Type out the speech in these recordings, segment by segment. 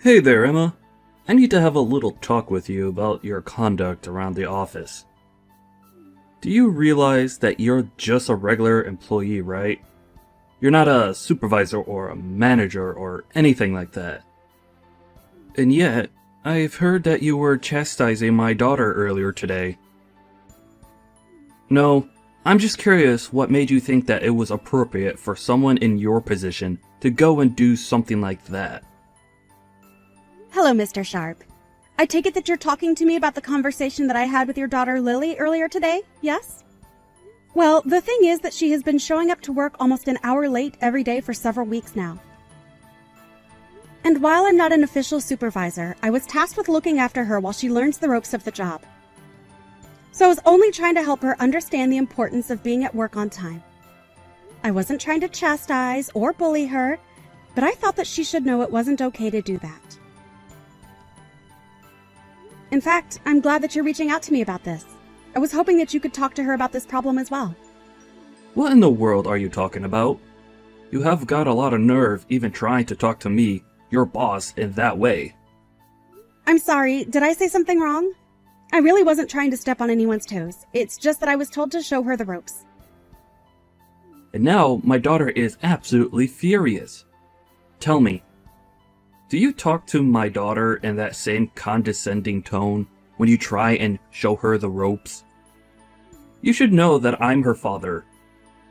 Hey there, Emma. I need to have a little talk with you about your conduct around the office. Do you realize that you're just a regular employee, right? You're not a supervisor or a manager or anything like that. And yet, I've heard that you were chastising my daughter earlier today. No, I'm just curious what made you think that it was appropriate for someone in your position to go and do something like that. Hello, Mr. Sharp. I take it that you're talking to me about the conversation that I had with your daughter Lily earlier today, yes? Well, the thing is that she has been showing up to work almost an hour late every day for several weeks now. And while I'm not an official supervisor, I was tasked with looking after her while she learns the ropes of the job. So I was only trying to help her understand the importance of being at work on time. I wasn't trying to chastise or bully her, but I thought that she should know it wasn't okay to do that. In fact, I'm glad that you're reaching out to me about this. I was hoping that you could talk to her about this problem as well. What in the world are you talking about? You have got a lot of nerve even trying to talk to me, your boss, in that way. I'm sorry, did I say something wrong? I really wasn't trying to step on anyone's toes. It's just that I was told to show her the ropes. And now my daughter is absolutely furious. Tell me, do you talk to my daughter in that same condescending tone when you try and show her the ropes? You should know that I'm her father,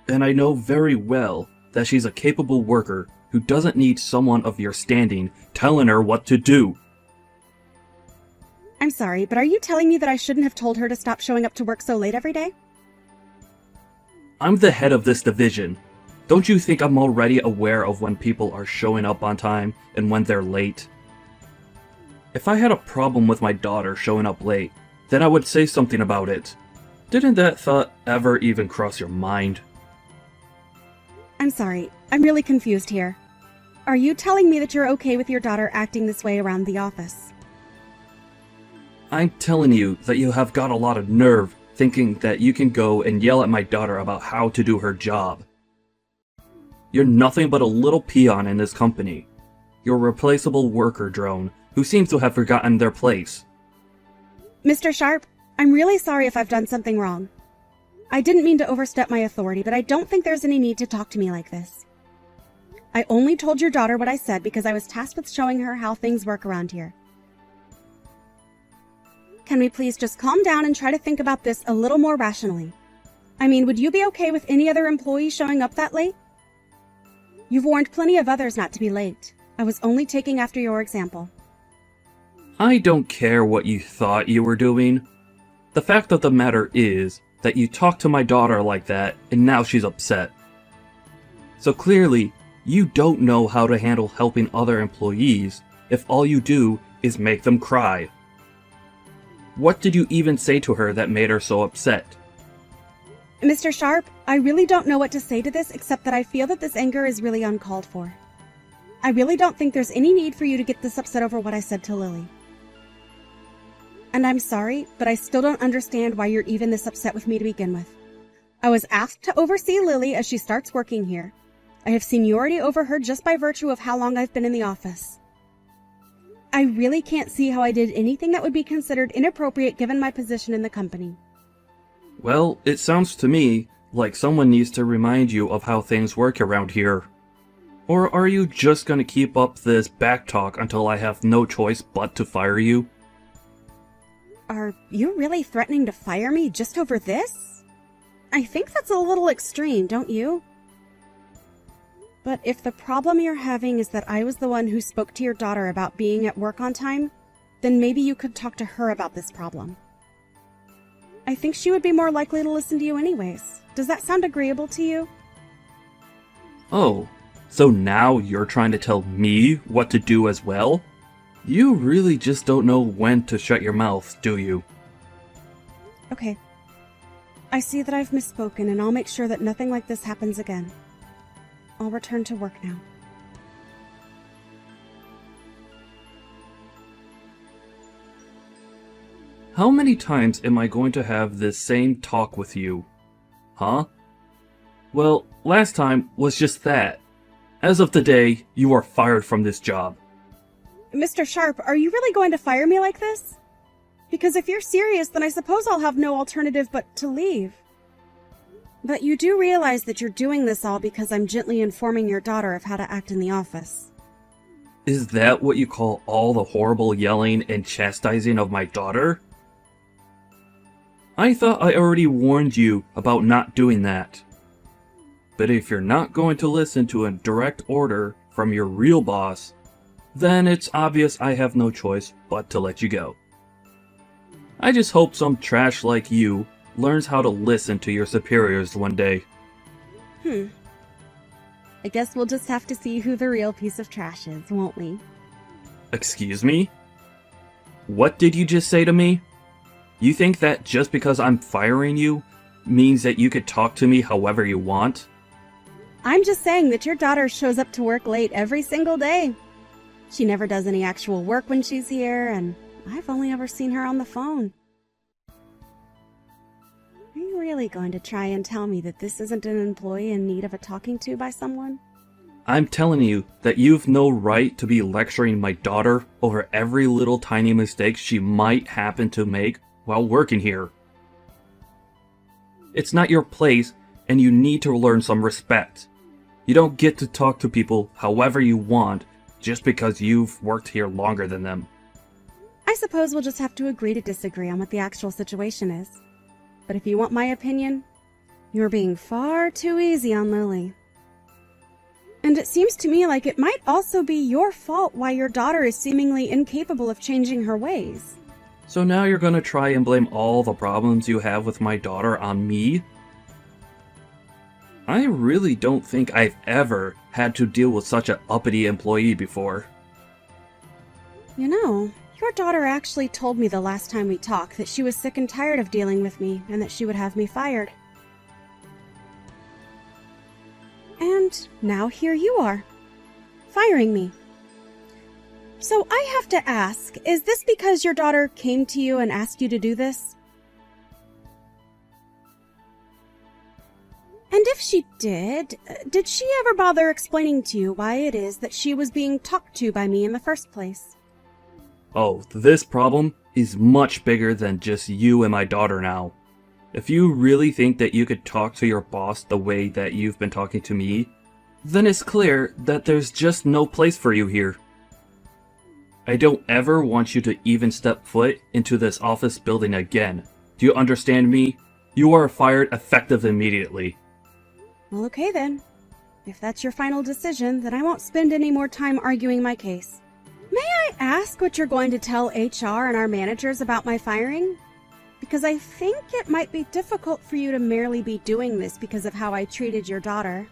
and I know very well that she's a capable worker who doesn't need someone of your standing telling her what to do. I'm sorry, but are you telling me that I shouldn't have told her to stop showing up to work so late every day? I'm the head of this division. Don't you think I'm already aware of when people are showing up on time and when they're late? If I had a problem with my daughter showing up late, then I would say something about it. Didn't that thought ever even cross your mind? I'm sorry, I'm really confused here. Are you telling me that you're okay with your daughter acting this way around the office? I'm telling you that you have got a lot of nerve thinking that you can go and yell at my daughter about how to do her job. You're nothing but a little peon in this company. You're a replaceable worker drone who seems to have forgotten their place. Mr. Sharp, I'm really sorry if I've done something wrong. I didn't mean to overstep my authority, but I don't think there's any need to talk to me like this. I only told your daughter what I said because I was tasked with showing her how things work around here. Can we please just calm down and try to think about this a little more rationally? I mean, would you be okay with any other employee showing up that late? You've warned plenty of others not to be late. I was only taking after your example. I don't care what you thought you were doing. The fact of the matter is that you talked to my daughter like that and now she's upset. So clearly, you don't know how to handle helping other employees if all you do is make them cry. What did you even say to her that made her so upset? Mr. Sharp, I really don't know what to say to this except that I feel that this anger is really uncalled for. I really don't think there's any need for you to get this upset over what I said to Lily. And I'm sorry, but I still don't understand why you're even this upset with me to begin with. I was asked to oversee Lily as she starts working here. I have seniority over her just by virtue of how long I've been in the office. I really can't see how I did anything that would be considered inappropriate given my position in the company. Well, it sounds to me like someone needs to remind you of how things work around here. Or are you just gonna keep up this backtalk until I have no choice but to fire you? Are you really threatening to fire me just over this? I think that's a little extreme, don't you? But if the problem you're having is that I was the one who spoke to your daughter about being at work on time, then maybe you could talk to her about this problem. I think she would be more likely to listen to you anyways. Does that sound agreeable to you? Oh, so now you're trying to tell me what to do as well? You really just don't know when to shut your mouth, do you? Okay. I see that I've misspoken, and I'll make sure that nothing like this happens again. I'll return to work now. How many times am I going to have this same talk with you? Huh? Well, last time was just that. As of today, you are fired from this job. Mr. Sharp, are you really going to fire me like this? Because if you're serious, then I suppose I'll have no alternative but to leave. But you do realize that you're doing this all because I'm gently informing your daughter of how to act in the office. Is that what you call all the horrible yelling and chastising of my daughter? I thought I already warned you about not doing that. But if you're not going to listen to a direct order from your real boss, then it's obvious I have no choice but to let you go. I just hope some trash like you learns how to listen to your superiors one day. I guess we'll just have to see who the real piece of trash is, won't we? Excuse me? What did you just say to me? You think that just because I'm firing you means that you could talk to me however you want? I'm just saying that your daughter shows up to work late every single day. She never does any actual work when she's here, and I've only ever seen her on the phone. Are you really going to try and tell me that this isn't an employee in need of a talking to by someone? I'm telling you that you've no right to be lecturing my daughter over every little tiny mistake she might happen to make while working here. It's not your place, and you need to learn some respect. You don't get to talk to people however you want just because you've worked here longer than them. I suppose we'll just have to agree to disagree on what the actual situation is. But if you want my opinion, you're being far too easy on Lily. And it seems to me like it might also be your fault why your daughter is seemingly incapable of changing her ways. So now you're gonna try and blame all the problems you have with my daughter on me? I really don't think I've ever had to deal with such an uppity employee before. You know, your daughter actually told me the last time we talked that she was sick and tired of dealing with me and that she would have me fired. And now here you are, firing me. So I have to ask, is this because your daughter came to you and asked you to do this? And if she did she ever bother explaining to you why it is that she was being talked to by me in the first place? Oh, this problem is much bigger than just you and my daughter now. If you really think that you could talk to your boss the way that you've been talking to me, then it's clear that there's just no place for you here. I don't ever want you to even step foot into this office building again. Do you understand me? You are fired effective immediately. Well, okay then. If that's your final decision, then I won't spend any more time arguing my case. May I ask what you're going to tell HR and our managers about my firing? Because I think it might be difficult for you to merely be doing this because of how I treated your daughter.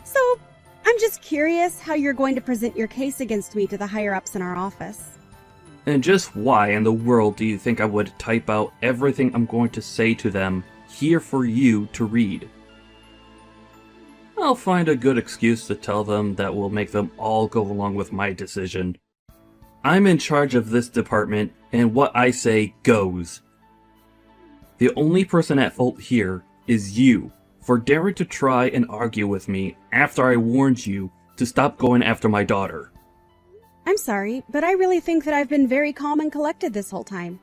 So, I'm just curious how you're going to present your case against me to the higher-ups in our office. And just why in the world do you think I would type out everything I'm going to say to them here for you to read? I'll find a good excuse to tell them that will make them all go along with my decision. I'm in charge of this department, and what I say goes. The only person at fault here is you, for daring to try and argue with me after I warned you to stop going after my daughter. I'm sorry, but I really think that I've been very calm and collected this whole time.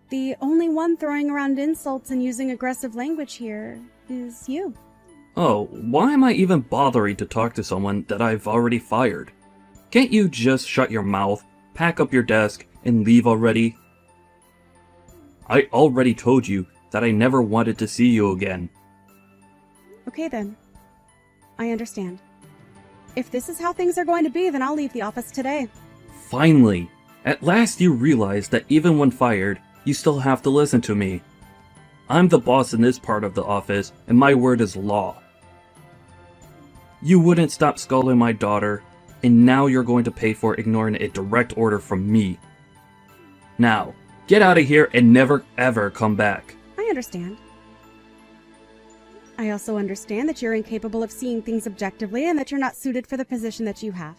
The only one throwing around insults and using aggressive language here is you. Oh, why am I even bothering to talk to someone that I've already fired? Can't you just shut your mouth, pack up your desk, and leave already? I already told you that I never wanted to see you again. Okay then. I understand. If this is how things are going to be, then I'll leave the office today. Finally! At last you realize that even when fired, you still have to listen to me. I'm the boss in this part of the office, and my word is law. You wouldn't stop scolding my daughter, and now you're going to pay for ignoring a direct order from me. Now, get out of here and never ever come back. I understand. I also understand that you're incapable of seeing things objectively and that you're not suited for the position that you have.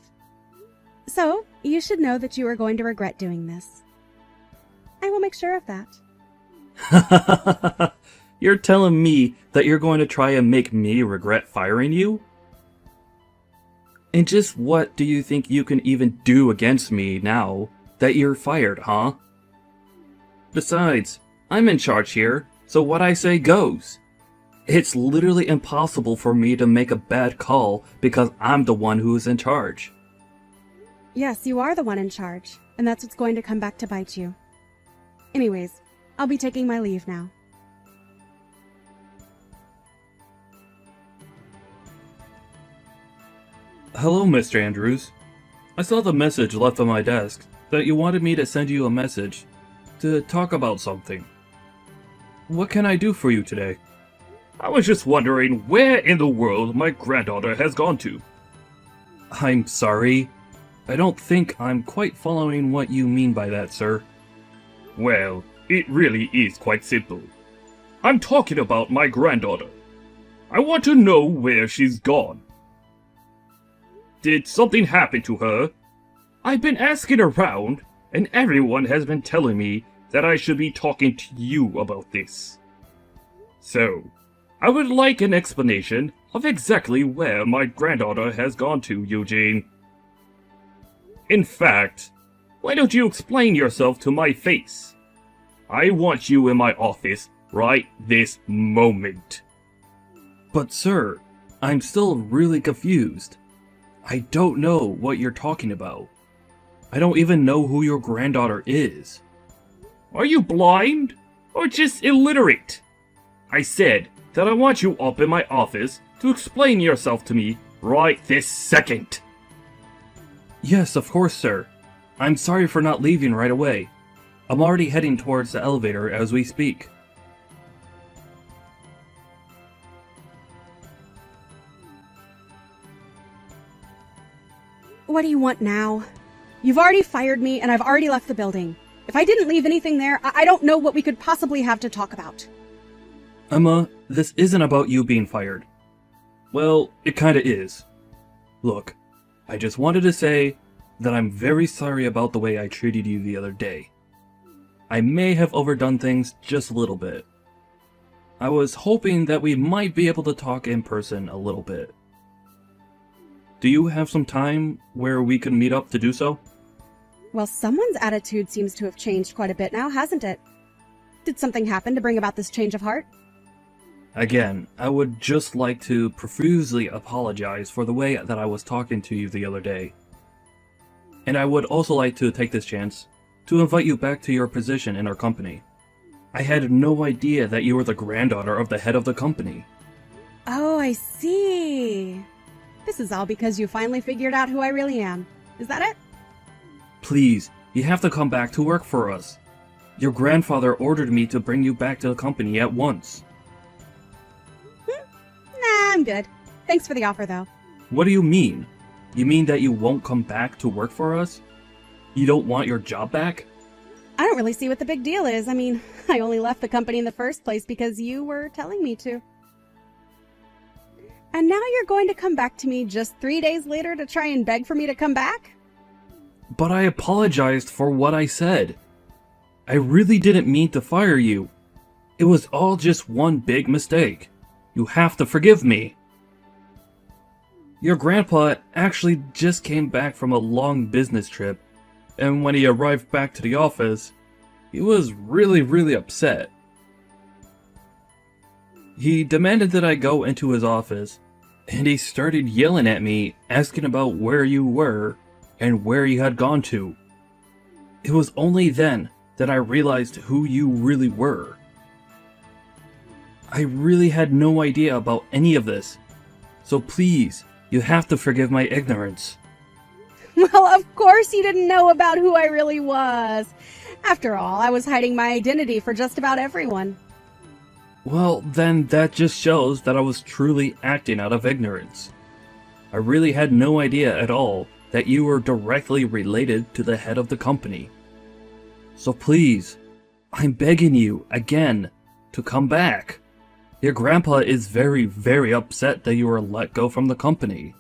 So, you should know that you are going to regret doing this. I will make sure of that. You're telling me that you're going to try and make me regret firing you? And just what do you think you can even do against me now that you're fired, huh? Besides, I'm in charge here, so what I say goes. It's literally impossible for me to make a bad call because I'm the one who is in charge. Yes, you are the one in charge, and that's what's going to come back to bite you. Anyways, I'll be taking my leave now. Hello, Mr. Andrews. I saw the message left on my desk that you wanted me to send you a message to talk about something. What can I do for you today? I was just wondering where in the world my granddaughter has gone to. I'm sorry. I don't think I'm quite following what you mean by that, sir. Well, it really is quite simple. I'm talking about my granddaughter. I want to know where she's gone. Did something happen to her? I've been asking around, and everyone has been telling me that I should be talking to you about this. So, I would like an explanation of exactly where my granddaughter has gone to, Eugene. In fact, why don't you explain yourself to my face? I want you in my office right this moment. But sir, I'm still really confused. I don't know what you're talking about. I don't even know who your granddaughter is. Are you blind? Or just illiterate? I said that I want you up in my office to explain yourself to me right this second. Yes, of course, sir. I'm sorry for not leaving right away. I'm already heading towards the elevator as we speak. What do you want now? You've already fired me, and I've already left the building. If I didn't leave anything there, I don't know what we could possibly have to talk about. Emma, this isn't about you being fired. Well, it kinda is. Look, I just wanted to say that I'm very sorry about the way I treated you the other day. I may have overdone things just a little bit. I was hoping that we might be able to talk in person a little bit. Do you have some time where we can meet up to do so? Well, someone's attitude seems to have changed quite a bit now, hasn't it? Did something happen to bring about this change of heart? Again, I would just like to profusely apologize for the way that I was talking to you the other day. And I would also like to take this chance to invite you back to your position in our company. I had no idea that you were the granddaughter of the head of the company. Oh, I see. This is all because you finally figured out who I really am. Is that it? Please, you have to come back to work for us. Your grandfather ordered me to bring you back to the company at once. Nah, I'm good. Thanks for the offer, though. What do you mean? You mean that you won't come back to work for us? You don't want your job back? I don't really see what the big deal is. I mean, I only left the company in the first place because you were telling me to. And now you're going to come back to me just 3 days later to try and beg for me to come back? But I apologized for what I said. I really didn't mean to fire you. It was all just one big mistake. You have to forgive me. Your grandpa actually just came back from a long business trip, and when he arrived back to the office, he was really upset. He demanded that I go into his office, and he started yelling at me, asking about where you were and where you had gone to. It was only then that I realized who you really were. I really had no idea about any of this, so please, you have to forgive my ignorance. Well, of course you didn't know about who I really was. After all, I was hiding my identity for just about everyone. Well, then that just shows that I was truly acting out of ignorance. I really had no idea at all that you were directly related to the head of the company. So please, I'm begging you, again, to come back. Your grandpa is very upset that you were let go from the company.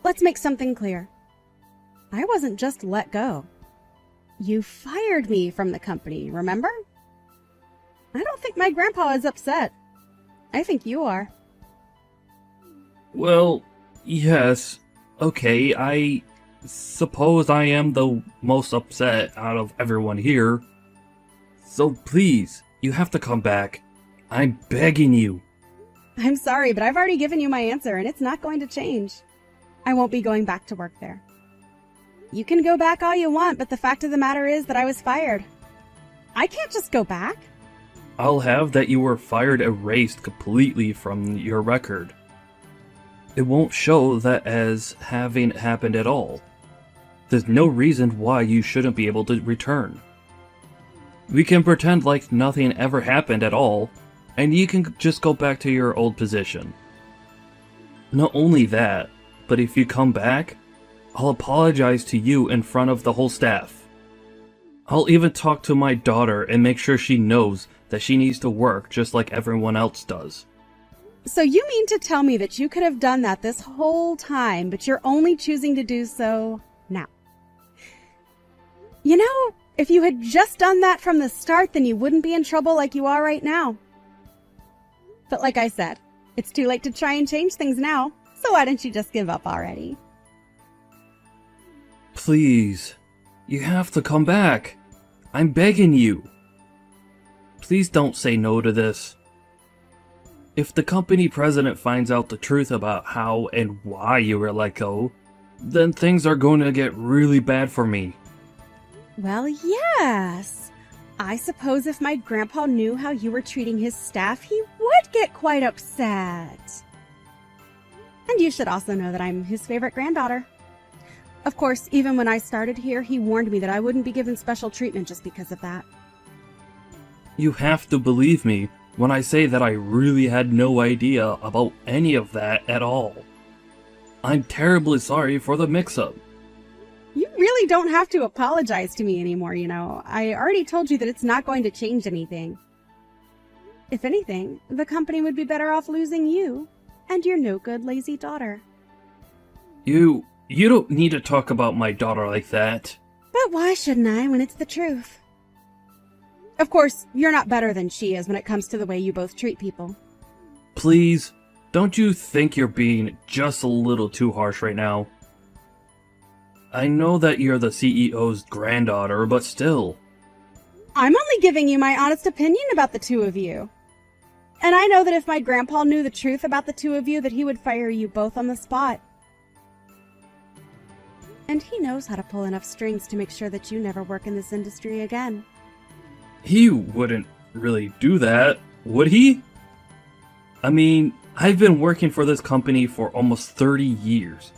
Let's make something clear. I wasn't just let go. You fired me from the company, remember? I don't think my grandpa is upset. I think you are. Well, yes, Okay, I suppose I am the most upset out of everyone here. So please, you have to come back. I'm begging you. I'm sorry, but I've already given you my answer, and it's not going to change. I won't be going back to work there. You can go back all you want, but the fact of the matter is that I was fired. I can't just go back. I'll have that you were fired erased completely from your record. It won't show that as having happened at all. There's no reason why you shouldn't be able to return. We can pretend like nothing ever happened at all, and you can just go back to your old position. Not only that, but if you come back, I'll apologize to you in front of the whole staff. I'll even talk to my daughter and make sure she knows that she needs to work just like everyone else does. So you mean to tell me that you could have done that this whole time, but you're only choosing to do so now? You know, if you had just done that from the start, then you wouldn't be in trouble like you are right now. But like I said, it's too late to try and change things now, so why don't you just give up already? Please, you have to come back. I'm begging you. Please don't say no to this. If the company president finds out the truth about how and why you were let go, then things are going to get really bad for me. Well, yes. I suppose if my grandpa knew how you were treating his staff, he would get quite upset. And you should also know that I'm his favorite granddaughter. Of course, even when I started here, he warned me that I wouldn't be given special treatment just because of that. You have to believe me when I say that I really had no idea about any of that at all. I'm terribly sorry for the mix-up. You really don't have to apologize to me anymore, you know. I already told you that it's not going to change anything. If anything, the company would be better off losing you and your no-good, lazy daughter. You don't need to talk about my daughter like that. But why shouldn't I when it's the truth? Of course, you're not better than she is when it comes to the way you both treat people. Please, don't you think you're being just a little too harsh right now? I know that you're the CEO's granddaughter, but still. I'm only giving you my honest opinion about the two of you. And I know that if my grandpa knew the truth about the two of you, that he would fire you both on the spot. And he knows how to pull enough strings to make sure that you never work in this industry again. He wouldn't really do that, would he? I mean, I've been working for this company for almost 30 years.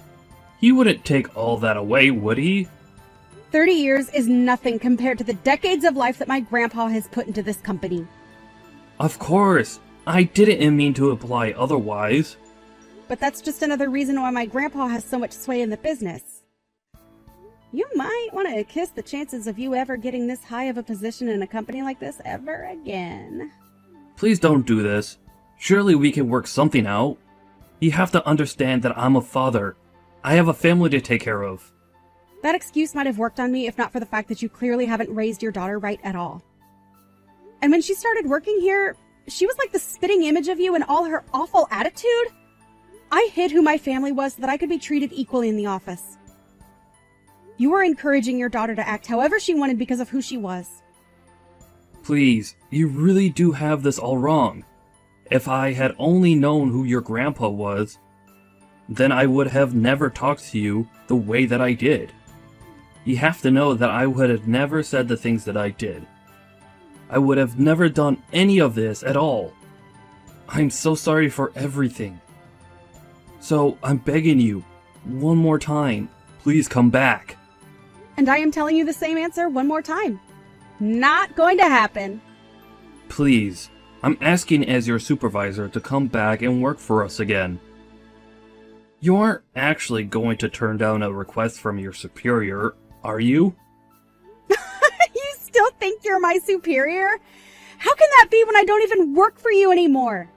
He wouldn't take all that away, would he? 30 years is nothing compared to the decades of life that my grandpa has put into this company. Of course, I didn't mean to imply otherwise. But that's just another reason why my grandpa has so much sway in the business. You might want to kiss the chances of you ever getting this high of a position in a company like this ever again. Please don't do this. Surely we can work something out. You have to understand that I'm a father. I have a family to take care of. That excuse might have worked on me if not for the fact that you clearly haven't raised your daughter right at all. And when she started working here, she was like the spitting image of you and all her awful attitude. I hid who my family was so that I could be treated equally in the office. You were encouraging your daughter to act however she wanted because of who she was. Please, you really do have this all wrong. If I had only known who your grandpa was, then I would have never talked to you the way that I did. You have to know that I would have never said the things that I did. I would have never done any of this at all. I'm so sorry for everything. So I'm begging you, one more time, please come back. And I am telling you the same answer one more time. Not going to happen. Please, I'm asking as your supervisor to come back and work for us again. You aren't actually going to turn down a request from your superior, are you? You still think you're my superior? How can that be when I don't even work for you anymore?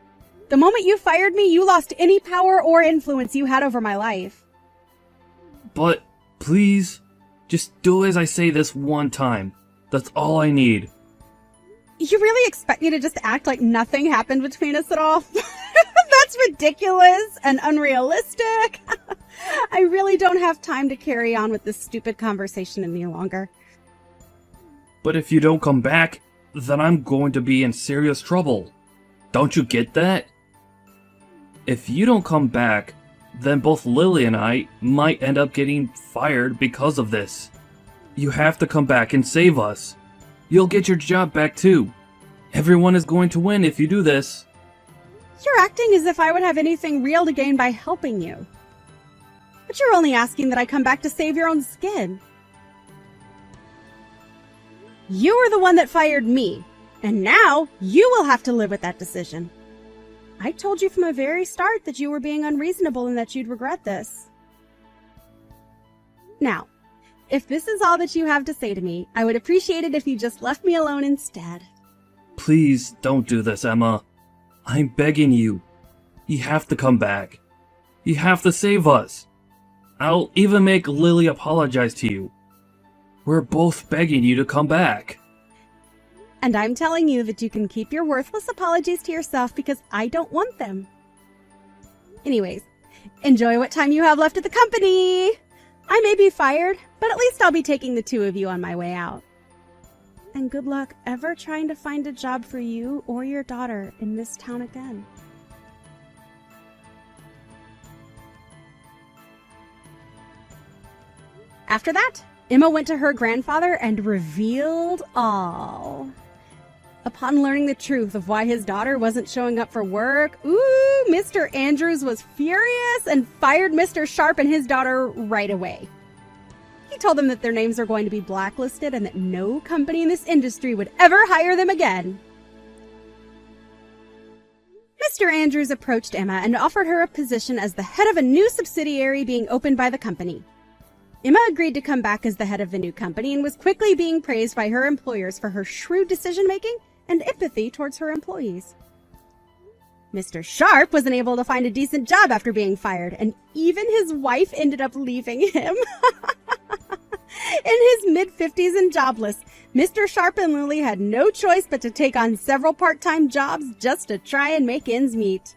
The moment you fired me, you lost any power or influence you had over my life. But, please, just do as I say this one time. That's all I need. You really expect me to just act like nothing happened between us at all? That's ridiculous and unrealistic. I really don't have time to carry on with this stupid conversation any longer. But if you don't come back, then I'm going to be in serious trouble. Don't you get that? If you don't come back, then both Lily and I might end up getting fired because of this. You have to come back and save us. You'll get your job back too. Everyone is going to win if you do this. You're acting as if I would have anything real to gain by helping you. But you're only asking that I come back to save your own skin. You were the one that fired me, and now you will have to live with that decision. I told you from the very start that you were being unreasonable and that you'd regret this. Now, if this is all that you have to say to me, I would appreciate it if you just left me alone instead. Please don't do this, Emma. I'm begging you. You have to come back. You have to save us. I'll even make Lily apologize to you. We're both begging you to come back. And I'm telling you that you can keep your worthless apologies to yourself because I don't want them. Anyways, enjoy what time you have left at the company. I may be fired, but at least I'll be taking the two of you on my way out. And good luck ever trying to find a job for you or your daughter in this town again. After that, Emma went to her grandfather and revealed all. Upon learning the truth of why his daughter wasn't showing up for work, Mr. Andrews was furious and fired Mr. Sharp and his daughter right away. He told them that their names are going to be blacklisted and that no company in this industry would ever hire them again. Mr. Andrews approached Emma and offered her a position as the head of a new subsidiary being opened by the company. Emma agreed to come back as the head of the new company and was quickly being praised by her employers for her shrewd decision-making and empathy towards her employees. Mr. Sharp wasn't able to find a decent job after being fired, and even his wife ended up leaving him. In his mid-50s and jobless, Mr. Sharp and Lily had no choice but to take on several part-time jobs just to try and make ends meet.